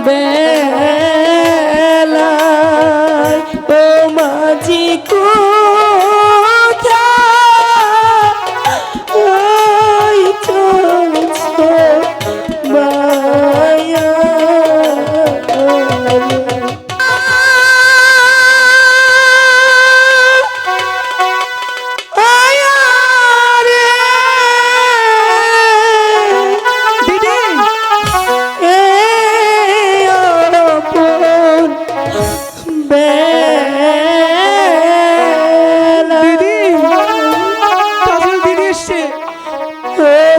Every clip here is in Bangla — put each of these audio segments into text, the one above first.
বেলায় ও মাঝি কোথায় চলছে মায়া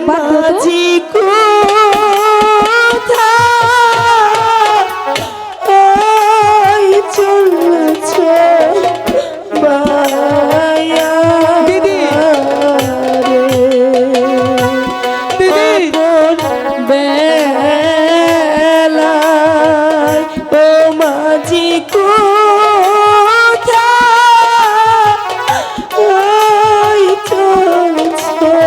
মাঝি কোথায় চলছে মায়া দিদি বেলায় ও মাঝি কোথায় চলছে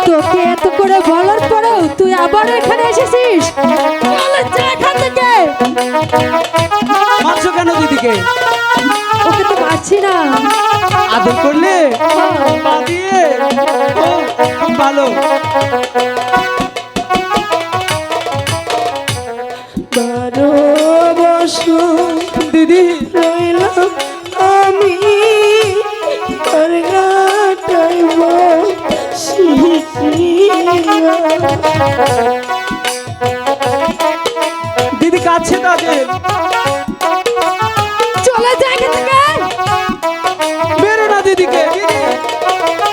তোকে এত করে বলার পরেও তুই আবার এখানে এসেছিস? এখান থেকে মারছো কেন দিদিকে? ওকে তো পারছি না। আদর করলে পা দিয়ে? ও, খুব ভালো। বারো বছর দিদি রইলাম আমি আর গাটাইব দিদি কাছে তাদের চলে যায় এখান থেকে। বেরো না দিদিকে।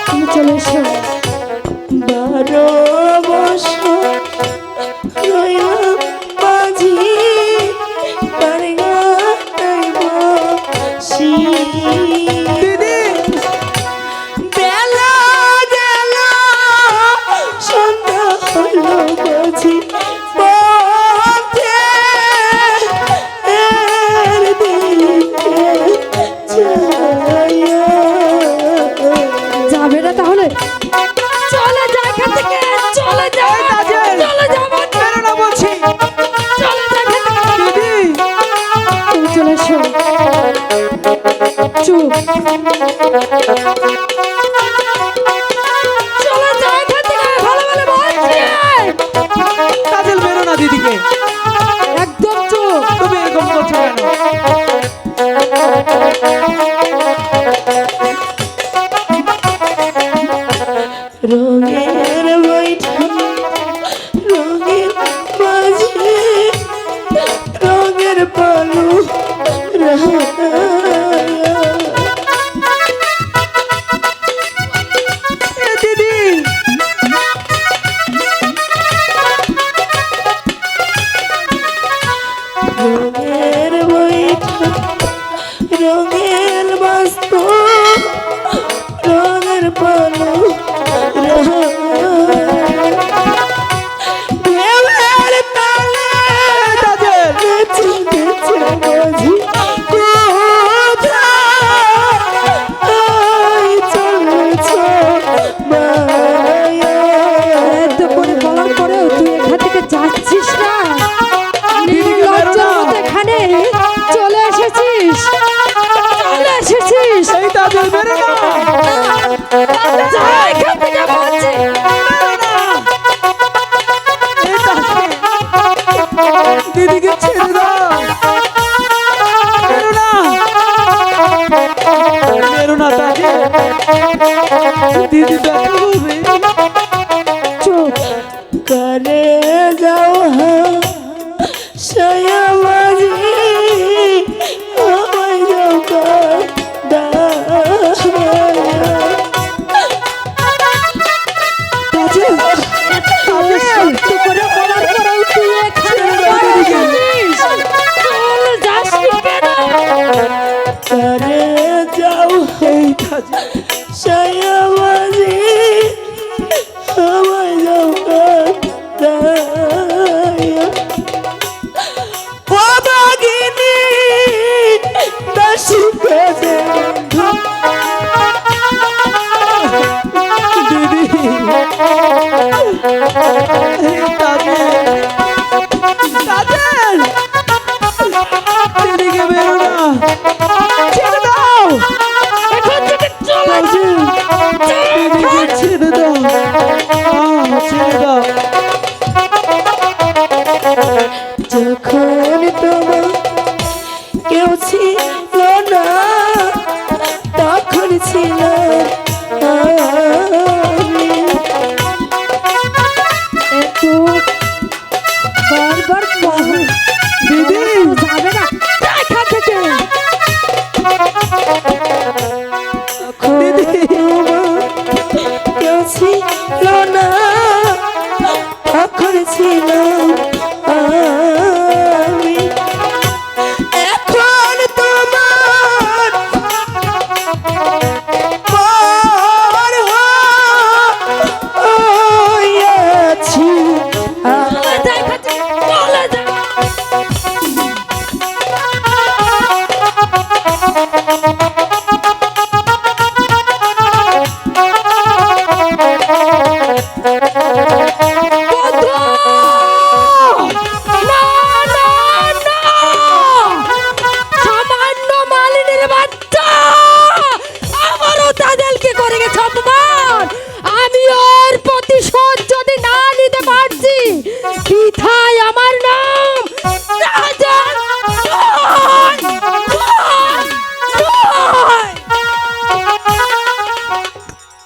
তুমি চলে এসো। 12 বছর রইলাম মাঝি আর গাটাইব দিদি বেলা গেল সন্ধ্যা হলো বুঝি পথে এর দিকে যাবে না তাহলে? চলে যা এখান থেকে। চলে যা, চলে যা, বেরো না বলছি। চলে যা এখান থেকে। দিদি তুমি চলে এসো। চুপ। চলে যা এখান থেকে। ভালো ভালো বলছি। তাদের বেরো না দিদিকে। একদম চুপ। তুমি এরকম করছো কেন? রঙের বৈঠা রঙের মাঝে রঙের পালু দিদি রঙের বৈঠা রঙের বাস্তু রঙের পালু ঢেউয়ের তালে তাদের নেচে নেচে মাঝি কোথায় চলেছে মায়া এত করে বলার পরেও তুই এখান থেকে যাচ্ছিস না? নির্লজ্জের মতো এখানে চলে এসেছিস। চলে এসেছিস। এই তাদের বেরো না। যা এখান থেকে বলছি। এই তাদের দিদিকে ছেড়ে দাও। বেরো না। বেরো না তাদের। দিদি দেখা বলবে। চুপ। করে যাও সয়া মাঝি আমায় যাও সত্যি করে বলার পরেও তুই এখানে এসেছিস। চলে যাসনি কেন? করে যাও এই তাদের সয়া মাঝি আমায় যাও ও বাগিনী দাসী কেউ ছিল না